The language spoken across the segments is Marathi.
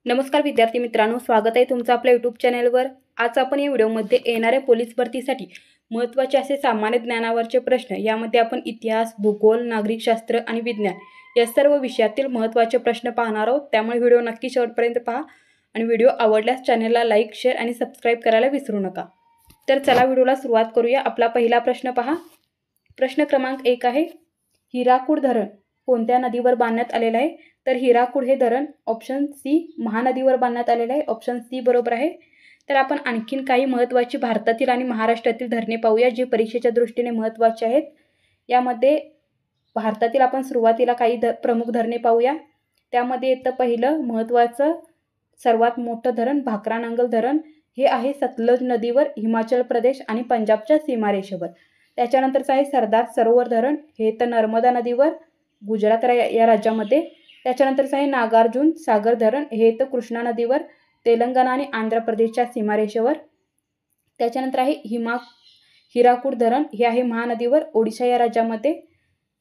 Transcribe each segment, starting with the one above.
नमस्कार विद्यार्थी मित्रांनो, स्वागत आहे तुमचं आपल्या यूट्यूब चॅनलवर। आज आपण या व्हिडिओमध्ये येणाऱ्या पोलीस भरतीसाठी महत्त्वाचे असे सामान्य ज्ञानावरचे प्रश्न, यामध्ये आपण इतिहास, भूगोल, नागरिकशास्त्र आणि विज्ञान या सर्व विषयातील महत्त्वाचे प्रश्न पाहणार आहोत। त्यामुळे व्हिडिओ नक्की शेवटपर्यंत पहा आणि व्हिडिओ आवडल्यास चॅनलला लाईक, शेअर आणि सबस्क्राईब करायला विसरू नका। तर चला व्हिडिओला सुरुवात करूया। आपला पहिला प्रश्न पहा। प्रश्न क्रमांक 1 आहे, हिराकूड धरण कोणत्या नदीवर बांधण्यात आलेले आहे? तर हिराकूड हे धरण ऑप्शन सी महानदीवर बांधण्यात आलेले आहे। ऑप्शन सी बरोबर आहे। तर आपण आणखीन काही महत्त्वाची भारतातील आणि महाराष्ट्रातील धरणे पाहूया, जी परीक्षेच्या दृष्टीने महत्त्वाची आहेत। यामध्ये भारतातील आपण सुरुवातीला काही प्रमुख धरणे पाहूया। त्यामध्ये येतं पहिलं महत्त्वाचं सर्वात मोठं धरण भाकरानंगल धरण, हे आहे सतलज नदीवर हिमाचल प्रदेश आणि पंजाबच्या सीमारेषेवर। त्याच्यानंतरचं आहे सरदार सरोवर धरण, हे तर नर्मदा नदीवर गुजरात या राज्यामध्ये। त्याच्यानंतरचं आहे नागार्जुन सागर धरण, हे तर कृष्णा नदीवर तेलंगणा आणि आंध्र प्रदेशच्या सीमारेषेवर। त्याच्यानंतर आहे हिराकूड धरण, हे आहे महानदीवर ओडिशा या राज्यामध्ये।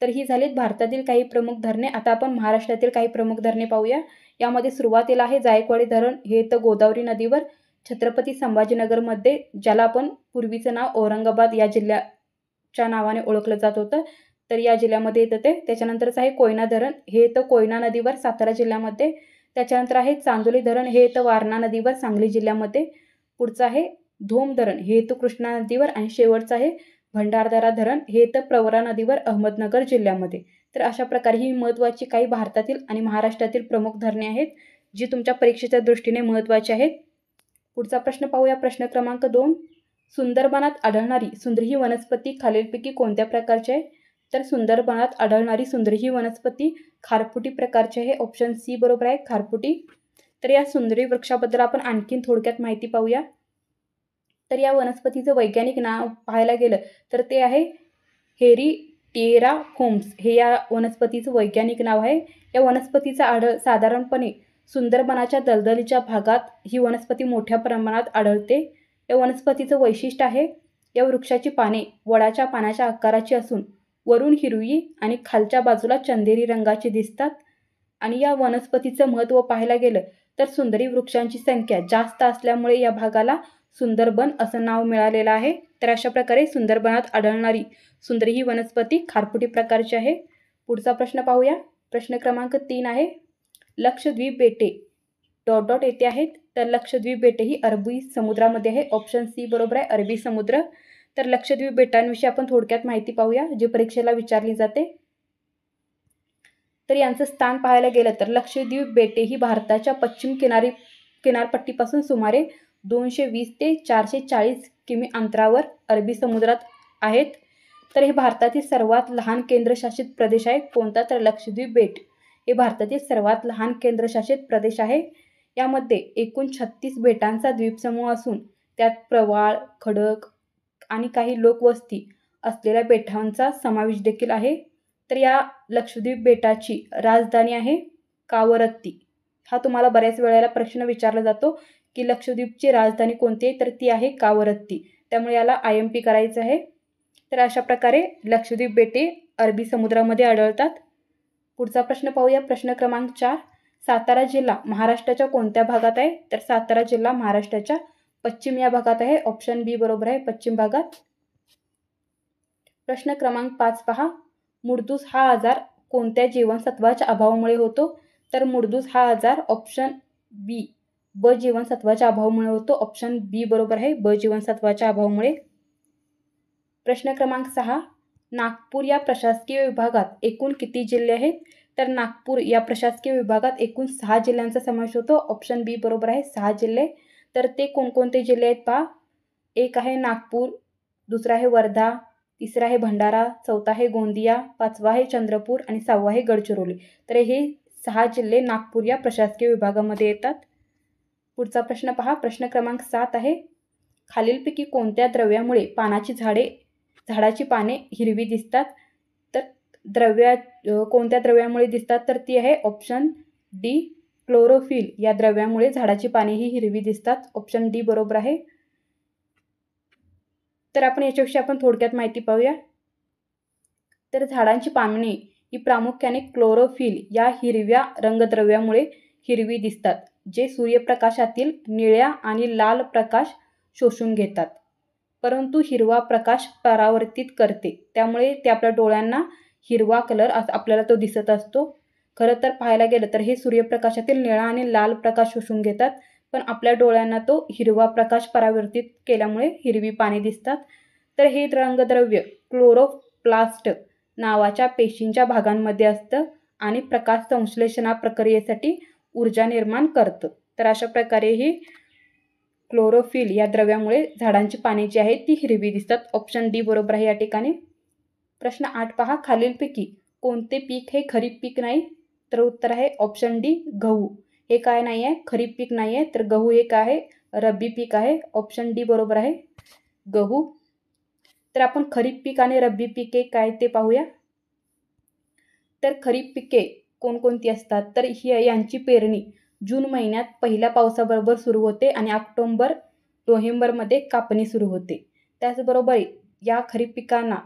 तर ही झालीत भारतातील काही प्रमुख धरणे। आता आपण महाराष्ट्रातील काही प्रमुख धरणे पाहूया। यामध्ये सुरुवातीला आहे जायकवाडी धरण, हे तर गोदावरी नदीवर छत्रपती संभाजीनगरमध्ये, ज्याला आपण पूर्वीचं नाव औरंगाबाद या जिल्ह्याच्या नावाने ओळखलं जात होतं, तर या जिल्ह्यामध्ये येतं ते। त्याच्यानंतरच आहे कोयना धरण, हे तर कोयना नदीवर सातारा जिल्ह्यामध्ये। त्याच्यानंतर आहे चांदोली धरण, हे तर वारणा नदीवर सांगली जिल्ह्यामध्ये। पुढचं आहे धोम धरण, हे तर कृष्णा नदीवर। आणि शेवटचं आहे भंडारदरा धरण, हे तर प्रवरा नदीवर अहमदनगर जिल्ह्यामध्ये। तर अशा प्रकारे ही महत्त्वाची काही भारतातील आणि महाराष्ट्रातील प्रमुख धरणे आहेत, जी तुमच्या परीक्षेच्या दृष्टीने महत्त्वाची आहेत। पुढचा प्रश्न पाहूया। प्रश्न क्रमांक 2, सुंदरबनात आढळणारी सुंदर ही वनस्पती खालीलपैकी कोणत्या प्रकारची आहे? तर सुंदरबनात आढळणारी सुंदर ही वनस्पती खारफुटी प्रकारची आहे। ऑप्शन सी बरोबर आहे, खारफुटी। तर या सुंदरी वृक्षाबद्दल आपण आणखीन थोडक्यात माहिती पाहूया। तर या वनस्पतीचं वैज्ञानिक नाव पाहायला गेलं तर ते आहे हेरिटेराफोम्स, हे या वनस्पतीचं वैज्ञानिक नाव आहे। या वनस्पतीचा साधारणपणे सुंदरबनाच्या दलदलीच्या भागात ही वनस्पती मोठ्या प्रमाणात आढळते। या वनस्पतीचं वैशिष्ट्य आहे, या वृक्षाची पाने वडाच्या पानाच्या आकाराची असून वरून हिरवी आणि खालच्या बाजूला चंदेरी रंगाची दिसतात। आणि या वनस्पतीचं महत्त्व पाहायला गेलं तर सुंदरी वृक्षांची संख्या जास्त असल्यामुळे या भागाला सुंदरबन असं नाव मिळालेलं आहे। तर अशा प्रकारे सुंदरबनात आढळणारी सुंदरी ही वनस्पती खारफुटी प्रकारची आहे। पुढचा प्रश्न पाहूया। प्रश्न क्रमांक 3 आहे, लक्षद्वीप बेटे डॉट डॉट येथे आहेत। तर लक्षद्वीप बेटे ही अरबी समुद्रामध्ये आहे। ऑप्शन सी बरोबर आहे, अरबी समुद्र। तर लक्षद्वीप बेटांविषयी आपण थोडक्यात माहिती पाहूया, जी परीक्षेला विचारली जाते। तर यांचं स्थान पाहायला गेलं तर लक्षद्वीप बेटे ही भारताच्या पश्चिम किनारपट्टीपासून सुमारे 220 ते 440 किमी अंतरावर अरबी समुद्रात आहेत। तर हे भारतातील सर्वात लहान केंद्रशासित प्रदेश आहे। कोणता? तर लक्षद्वीप बेट हे भारतातील सर्वात लहान केंद्रशासित प्रदेश आहे। यामध्ये एकूण 36 बेटांचा द्वीपसमूह असून त्यात प्रवाळ, खडक आणि काही लोकवस्ती असलेल्या बेटांचा समावेश देखील आहे। तर या लक्षद्वीप बेटाची राजधानी आहे कावरत्ती। हा तुम्हाला बऱ्याच वेळेला प्रश्न विचारला जातो की लक्षद्वीपची राजधानी कोणती आहे? तर ती आहे कावरत्ती। त्यामुळे याला IMP करायचं आहे। तर अशा प्रकारे लक्षद्वीप बेटे अरबी समुद्रामध्ये आढळतात। पुढचा प्रश्न पाहूया। प्रश्न क्रमांक 4, सातारा जिल्हा महाराष्ट्राच्या कोणत्या भागात आहे? तर सातारा जिल्हा महाराष्ट्राच्या पश्चिम या भागात आहे। ऑप्शन बी बरोबर आहे, पश्चिम भागात। प्रश्न क्रमांक 5 पहा, मुडदूस हा आजार कोणत्या जीवनसत्वाच्या अभावामुळे होतो? तर मुडदूस हा आजार ऑप्शन बी ब जीवनसत्वाच्या अभावामुळे होतो। ऑप्शन बी बरोबर आहे, ब जीवनसत्वाच्या अभावामुळे। प्रश्न क्रमांक 6, नागपूर या प्रशासकीय विभागात एकूण किती जिल्हे आहेत? तर नागपूर या प्रशासकीय विभागात एकूण 6 जिल्ह्यांचा समावेश होतो। ऑप्शन बी बरोबर आहे, 6 जिल्हे। तर ते कोणकोणते जिल्हे आहेत पहा। एक आहे नागपूर, दुसरा आहे वर्धा, तिसरा आहे भंडारा, चौथा आहे गोंदिया, पाचवा आहे चंद्रपूर आणि 6वा आहे गडचिरोली। तर हे 6 जिल्हे नागपूर या प्रशासकीय विभागामध्ये येतात। पुढचा प्रश्न पहा। प्रश्न क्रमांक 7 आहे, खालीलपैकी कोणत्या द्रव्यामुळे झाडाची पाने हिरवी दिसतात? तर कोणत्या द्रव्यामुळे दिसतात? तर ती आहे ऑप्शन डी क्लोरोफिल या द्रव्यामुळे झाडाची पाने ही हिरवी दिसतात। ऑप्शन डी बरोबर आहे। तर आपण याच्याविषयी थोडक्यात माहिती पाहूया। तर झाडांची पाने ही प्रामुख्याने क्लोरोफिल या हिरव्या रंगद्रव्यामुळे हिरवी दिसतात। जे सूर्यप्रकाशातील निळ्या आणि लाल प्रकाश शोषून घेतात, परंतु हिरवा प्रकाश परावर्तित करते, त्यामुळे ते आपल्या डोळ्यांना हिरवा कलर आपल्याला तो दिसत असतो. खरं तर पाहायला गेलं तर हे सूर्यप्रकाशातील निळा आणि लाल प्रकाश शोषून घेतात, पण आपल्या डोळ्यांना तो हिरवा प्रकाश परावर्तित केल्यामुळे हिरवी पाने दिसतात. तर हे रंगद्रव्य क्लोरोप्लास्ट नावाच्या पेशींच्या भागांमध्ये असतं आणि प्रकाश संश्लेषणा प्रक्रियेसाठी ऊर्जा निर्माण करतं. तर अशा प्रकारे ही क्लोरोफिल या द्रव्यामुळे झाडांची पाने जी आहेत ती हिरवी दिसतात. ऑप्शन डी बरोबर आहे या ठिकाणी. प्रश्न 8 पहा, खालीलपैकी कोणते पीक हे खरीप पीक नाही? तर उत्तर आहे ऑप्शन डी गहू. हे काय नाही आहे? खरीप पीक नाही आहे. तर गहू हे काय आहे? रब्बी पीक आहे. ऑप्शन डी बरोबर आहे गहू. तर आपण खरीप पीक आणि रब्बी पिके काय ते पाहूया. तर खरीप पिके कोणकोणती असतात? तर यांची पेरणी जून महिन्यात पहिल्या पावसाबरोबर सुरू होते आणि नोव्हेंबरमध्ये कापणी सुरू होते. त्याचबरोबर या खरीप पिकांना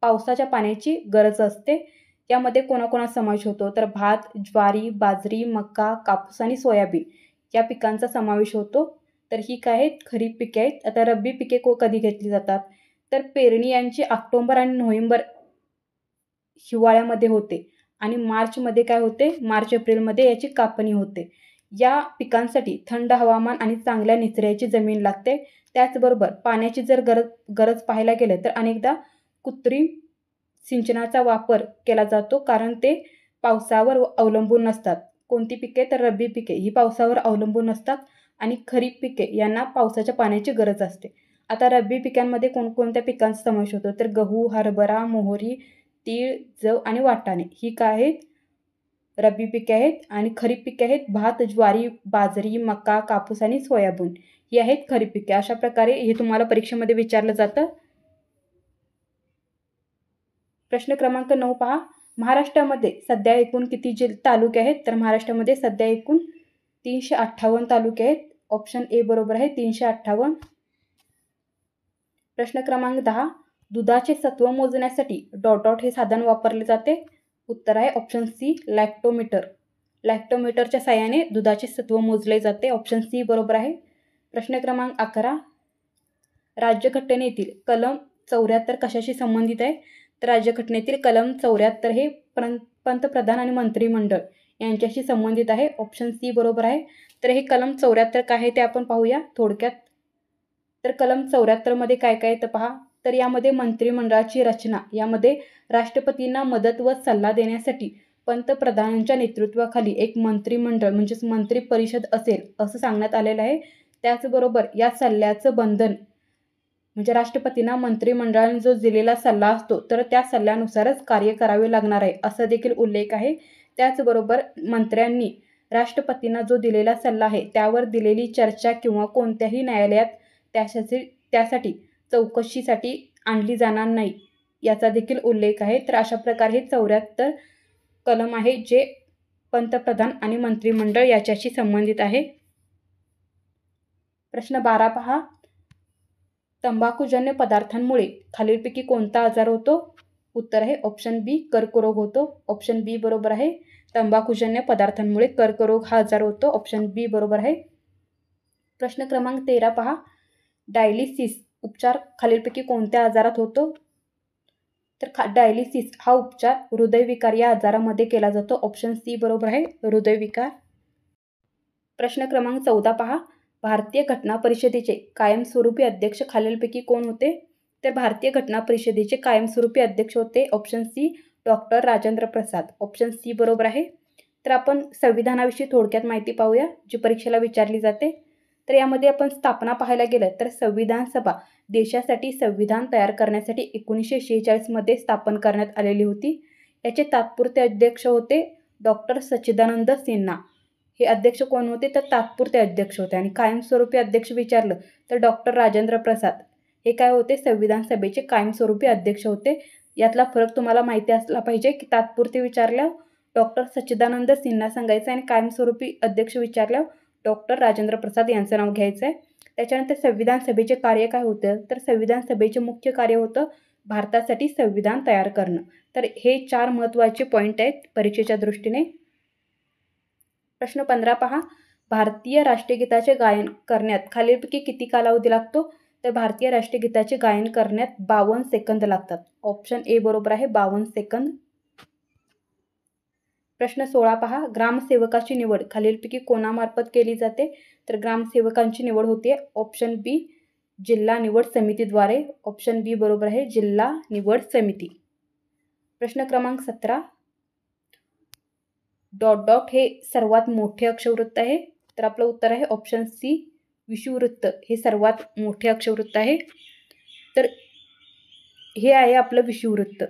पावसाच्या पाण्याची गरज असते. यामध्ये कोणाकोणा समावेश होतो? तर भात, ज्वारी, बाजरी, मका, कापूस आणि सोयाबीन या पिकांचा समावेश होतो. तर ही काय आहेत? खरीप पिके आहेत. आता रब्बी पिके कधी घेतली जातात? तर पेरणी यांची ऑक्टोबर आणि नोव्हेंबर हिवाळ्यामध्ये होते आणि मार्चमध्ये काय होते? मार्च एप्रिलमध्ये याची कापणी होते. या पिकांसाठी थंड हवामान आणि चांगल्या निचऱ्याची जमीन लागते. त्याचबरोबर पाण्याची जर गरज पाहायला गेलं तर अनेकदा कृत्रिम सिंचनाचा वापर केला जातो, कारण ते पावसावर अवलंबून नसतात. कोणती पिके? तर रब्बी पिके ही पावसावर अवलंबून नसतात आणि खरीप पिके यांना पावसाच्या पाण्याची गरज असते. आता रब्बी पिकांमध्ये कोणकोणत्या पिकांचा समावेश होतो? तर गहू, हरभरा, मोहरी, तीळ, जव आणि वाटाणे ही काय आहेत? रब्बी पिके आहेत. आणि खरीप पिके आहेत भात, ज्वारी, बाजरी, मका, कापूस आणि सोयाबीन ही आहेत खरीप पिके. अशा प्रकारे हे तुम्हाला परीक्षेमध्ये विचारलं जातं. प्रश्न क्रमांक 9 पहा, महाराष्ट्रामध्ये सध्या एकूण किती तालुके आहेत? तर महाराष्ट्रामध्ये सध्या एकूण 358 तालुके आहेत. ऑप्शन ए बरोबर आहे 358. प्रश्न क्रमांक 10, दुधाचे सत्व मोजण्यासाठी डॉट हे साधन वापरले जाते. उत्तर आहे ऑप्शन सी लॅक्टोमीटर. लॅक्टोमीटरच्या साहाय्याने दुधाचे सत्व मोजले जाते. ऑप्शन सी बरोबर आहे. प्रश्न क्रमांक 11, राज्यघटनेतील कलम 74 कशाशी संबंधित आहे? तर राज्यघटनेतील कलम 74 हे पंतप्रधान आणि मंत्रिमंडळ यांच्याशी संबंधित आहे. ऑप्शन सी बरोबर आहे. तर हे कलम 74 काय आहे ते आपण पाहूया थोडक्यात. तर कलम 74 मध्ये काय काय तर पहा. तर यामध्ये मंत्रिमंडळाची रचना, यामध्ये राष्ट्रपतींना मदत व सल्ला देण्यासाठी पंतप्रधानांच्या नेतृत्वाखाली एक मंत्रिमंडळ म्हणजेच मंत्री परिषद असेल असं सांगण्यात आलेलं आहे. त्याचबरोबर या सल्ल्याचं बंधन म्हणजे राष्ट्रपतींना मंत्रिमंडळाने जो दिलेला सल्ला असतो तर त्या सल्ल्यानुसारच कार्य करावे लागणार आहे असं देखील उल्लेख आहे. त्याचबरोबर मंत्र्यांनी राष्ट्रपतींना जो दिलेला सल्ला आहे त्यावर दिलेली चर्चा किंवा कोणत्याही न्यायालयात त्यासाठी चौकशीसाठी आणली जाणार नाही याचा देखील उल्लेख आहे. तर अशा प्रकारे 74 कलम आहे जे पंतप्रधान आणि मंत्रिमंडळ याच्याशी संबंधित आहे. प्रश्न 12 पहा, तंबाखूजन्य पदार्थांमुळे खालीलपैकी कोणता आजार होतो? उत्तर आहे ऑप्शन बी कर्करोग होतो. ऑप्शन बी बरोबर आहे. तंबाखूजन्य पदार्थांमुळे कर्करोग हा आजार होतो. ऑप्शन बी बरोबर आहे. प्रश्न क्रमांक 13 पहा, डायलिसिस उपचार खालीलपैकी कोणत्या आजारात होतो? तर डायलिसिस हा उपचार हृदयविकार या आजारामध्ये केला जातो. ऑप्शन सी बरोबर आहे हृदयविकार. प्रश्न क्रमांक 14 पहा, भारतीय घटना परिषदेचे कायमस्वरूपी अध्यक्ष खालीलपैकी कोण होते? तर भारतीय घटना परिषदेचे कायमस्वरूपी अध्यक्ष होते option C doctor Rajendra Prasad. Option C बरोबर आहे. तर आपण संविधानाविषयी थोडक्यात माहिती पाहूया जी परीक्षेला विचारली जाते. तर यामध्ये आपण स्थापना पाहायला गेलं तर संविधान सभा देशासाठी संविधान तयार करण्यासाठी 1946 मध्ये स्थापन करण्यात आलेली होती. याचे तात्पुरते अध्यक्ष होते डॉक्टर सच्चिदानंद सिन्हा. हे अध्यक्ष कोण होते? तर तात्पुरते अध्यक्ष होते. आणि कायमस्वरूपी अध्यक्ष विचारलं तर डॉक्टर राजेंद्र प्रसाद हे काय होते? संविधान सभेचे कायमस्वरूपी अध्यक्ष होते. यातला फरक तुम्हाला माहिती असला पाहिजे की तात्पुरते विचारल्यावर डॉक्टर सच्चिदानंद सिन्हा सांगायचं आणि कायमस्वरूपी अध्यक्ष विचारल्यावर डॉक्टर राजेंद्र प्रसाद यांचं नाव घ्यायचं आहे. त्याच्यानंतर संविधान सभेचे कार्य काय होतं? तर संविधान सभेचे मुख्य कार्य होतं भारतासाठी संविधान तयार करणं. तर हे 4 महत्त्वाचे पॉईंट आहेत परीक्षेच्या दृष्टीने. प्रश्न 15 पहा, भारतीय राष्ट्रगीताचे गायन करण्यात खालीलपैकी किती कालावधी लागतो? तर भारतीय राष्ट्रगीताचे गायन करण्यात 52 सेकंद लागतात. ऑप्शन ए बरोबर आहे, 52 सेकंद. प्रश्न 16 पहा. ग्रामसेवकाची निवड खालीलपैकी कोणामार्फत केली जाते? तर ग्रामसेवकांची निवड होते ऑप्शन बी, जिल्हा निवड समितीद्वारे. ऑप्शन बी बरोबर आहे, जिल्हा निवड समिती. प्रश्न क्रमांक 17. डॉट डॉट हे सर्वात मोठे अक्षरवृत्त आहे. तर आपलं उत्तर आहे ऑप्शन सी, विषुववृत्त हे सर्वात मोठे अक्षरवृत्त आहे. तर हे आहे आपलं विषुववृत्त.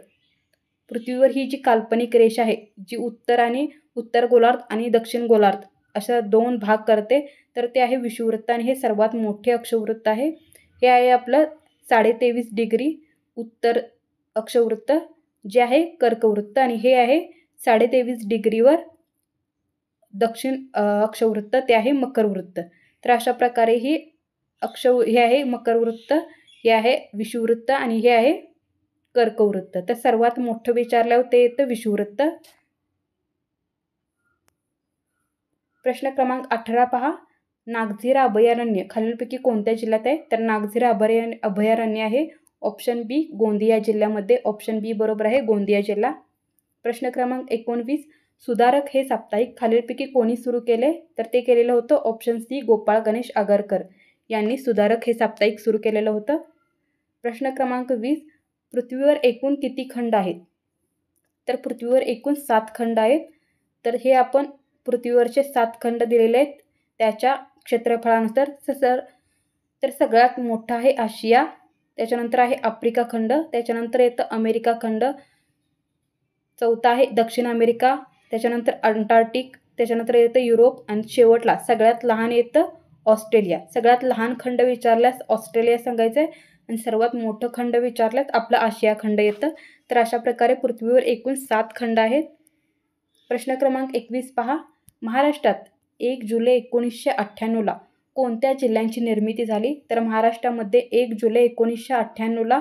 पृथ्वीवर ही जी काल्पनिक रेषा आहे, जी उत्तर गोलार्ध आणि दक्षिण गोलार्ध अशा 2 भाग करते, तर ते आहे विषुववृत्त आणि हे सर्वात मोठे अक्षवृत्त आहे. हे आहे आपलं 23.5 डिग्री उत्तर अक्षवृत्त जे आहे कर्कवृत्त आणि हे आहे 23.5 डिग्रीवर दक्षिण अक्षवृत्त ते आहे मकरवृत्त. तर अशा प्रकारे हे आहे मकरवृत्त, हे आहे विषुववृत्त आणि हे आहे कर्कवृत्त. तर सर्वात मोठं विचारल्यावर ते येतं विषुववृत्त. प्रश्न क्रमांक 18 पहा. नागझिरा अभयारण्य खालीलपैकी कोणत्या जिल्ह्यात आहे? तर नागझिरा अभयारण्य आहे ऑप्शन बी, गोंदिया जिल्ह्यामध्ये. ऑप्शन बी बरोबर आहे, गोंदिया जिल्हा. प्रश्न क्रमांक 19. सुधारक हे साप्ताहिक खालीलपैकी कोणी सुरू केले? तर ते केलेलं होतं ऑप्शन सी, गोपाळ गणेश आगरकर यांनी सुधारक हे साप्ताहिक सुरू केलेलं होतं. प्रश्न क्रमांक 20. पृथ्वीवर एकूण किती खंड आहेत? तर पृथ्वीवर एकूण 7 खंड आहेत. तर हे आपण पृथ्वीवरचे 7 खंड दिलेले आहेत त्याच्या क्षेत्रफळानुसार. तर सगळ्यात मोठा आहे आशिया, त्याच्यानंतर आहे आफ्रिका खंड, त्याच्यानंतर येतं अमेरिका खंड, चौथा आहे दक्षिण अमेरिका, त्याच्यानंतर अंटार्क्टिक, त्याच्यानंतर येतं युरोप आणि शेवटला सगळ्यात लहान येतं ऑस्ट्रेलिया. सगळ्यात लहान खंड विचारल्यास ऑस्ट्रेलिया सांगायचं आहे आणि सर्वात मोठं खंड विचारल्यास आपला आशिया खंड येतं. तर अशा प्रकारे पृथ्वीवर एकूण 7 खंड आहेत. प्रश्न क्रमांक 21 पहा. महाराष्ट्रात 1 जुलै 1998ला कोणत्या जिल्ह्यांची निर्मिती झाली? तर महाराष्ट्रामध्ये 1 जुलै 1998ला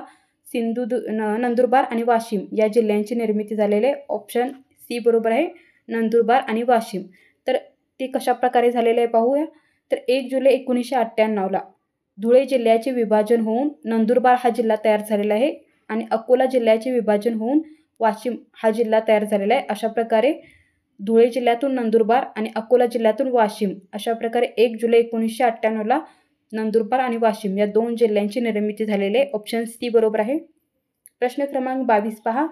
नंदुरबार आणि वाशिम या जिल्ह्यांची निर्मिती झालेली आहे. ऑप्शन सी बरोबर आहे, नंदुरबार आणि वाशिम. तर ते कशा प्रकारे झालेले आहे पाहूया. तर 1 जुलै 1998ला धुळे जिल्ह्याचे विभाजन होऊन नंदुरबार हा जिल्हा तयार झालेला आहे आणि अकोला जिल्ह्याचे विभाजन होऊन वाशिम हा जिल्हा तयार झालेला आहे. अशा प्रकारे धुळे जिल्ह्यातून नंदुरबार आणि अकोला जिल्ह्यातून वाशिम अशा प्रकारे 1 जुलै 1998ला नंदुरबार आणि वाशिम या 2 जिल्ह्यांची निर्मिती झालेली आहे. ऑप्शन सी बरोबर आहे. प्रश्न क्रमांक 22 पहा.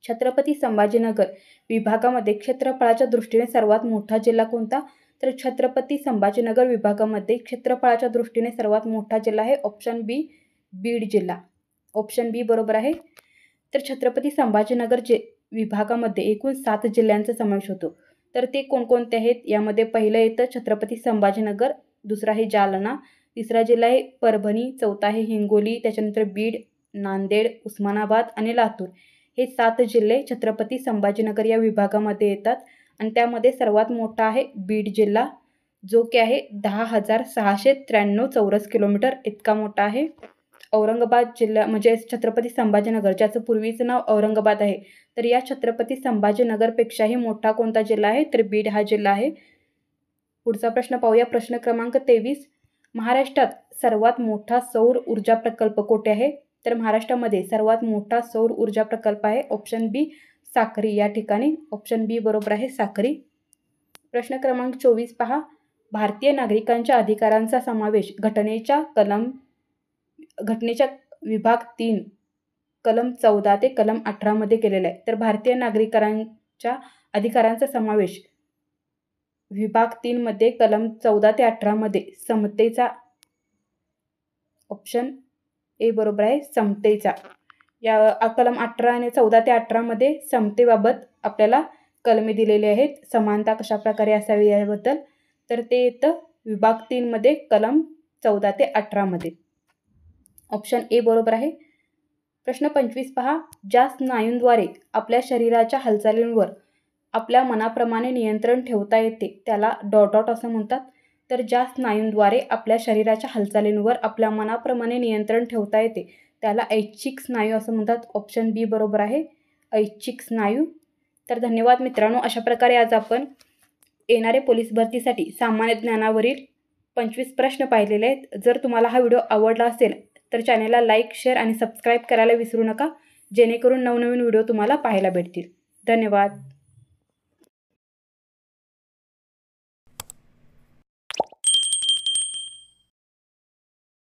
छत्रपती संभाजीनगर विभागामध्ये क्षेत्रफळाच्या दृष्टीने सर्वात मोठा जिल्हा कोणता? तर छत्रपती संभाजीनगर विभागामध्ये क्षेत्रफळाच्या दृष्टीने सर्वात मोठा जिल्हा आहे ऑप्शन बी, बीड जिल्हा. ऑप्शन बी बरोबर आहे. तर छत्रपती संभाजीनगर विभागामध्ये एकूण 7 जिल्ह्यांचा समावेश होतो. तर ते कोणकोणते आहेत? यामध्ये पहिलं येतं छत्रपती संभाजीनगर, दुसरा आहे जालना, तिसरा जिल्हा आहे परभणी, चौथा आहे हिंगोली, त्याच्यानंतर बीड, नांदेड, उस्मानाबाद आणि लातूर. हे 7 जिल्हे छत्रपती संभाजीनगर या विभागामध्ये येतात आणि त्यामध्ये सर्वात मोठा आहे बीड जिल्हा, जो की आहे 10,693 चौरस किलोमीटर इतका मोठा आहे. औरंगाबाद जिल्हा म्हणजे छत्रपती संभाजीनगर, ज्याचं पूर्वीचं नाव औरंगाबाद आहे, तर या छत्रपती संभाजीनगरपेक्षाही मोठा कोणता जिल्हा आहे? तर बीड हा जिल्हा आहे. पुढचा प्रश्न पाहूया. प्रश्न क्रमांक 23. महाराष्ट्रात सर्वात मोठा सौर ऊर्जा प्रकल्प कोठे आहे? तर महाराष्ट्रामध्ये सर्वात मोठा सौर ऊर्जा प्रकल्प आहे ऑप्शन बी, साक्री या ठिकाणी. ऑप्शन बी बरोबर आहे, साक्री. प्रश्न क्रमांक 24 पहा. भारतीय नागरिकांच्या अधिकारांचा समावेश घटनेच्या विभाग 3 कलम 14 ते कलम 18 मध्ये केलेला आहे. तर भारतीय नागरिकांच्या अधिकारांचा समावेश विभाग 3 मध्ये कलम 14 ते 18 मध्ये समतेचा, ऑप्शन ए बरोबर आहे, समतेचा. या कलम 18 आणि 14 ते 18 मध्ये समतेबाबत आपल्याला कलमे दिलेले आहेत, समानता कशा प्रकारे असावी याबद्दल. तर ते येतं विभाग 3 मध्ये कलम 14 ते 18 मध्ये. ऑप्शन ए बरोबर आहे. प्रश्न 25 पहा. ज्या स्नायूंद्वारे आपल्या शरीराच्या हालचालींवर आपल्या मनाप्रमाणे नियंत्रण ठेवता येते त्याला डॉट डॉट असं म्हणतात. तर ज्या स्नायूंद्वारे आपल्या शरीराच्या हालचालींवर आपल्या मनाप्रमाणे नियंत्रण ठेवता येते त्याला ऐच्छिक स्नायू असं म्हणतात. ऑप्शन बी बरोबर आहे, ऐच्छिक स्नायू. तर धन्यवाद मित्रांनो. अशा प्रकारे आज आपण येणारे पोलीस भरतीसाठी सामान्य ज्ञानावरील 25 प्रश्न पाहिलेले आहेत. जर तुम्हाला हा व्हिडिओ आवडला असेल तर चॅनलला लाईक, शेअर आणि सबस्क्राईब करायला विसरू नका, जेणेकरून नवनवीन व्हिडिओ तुम्हाला पाहायला भेटतील. धन्यवाद.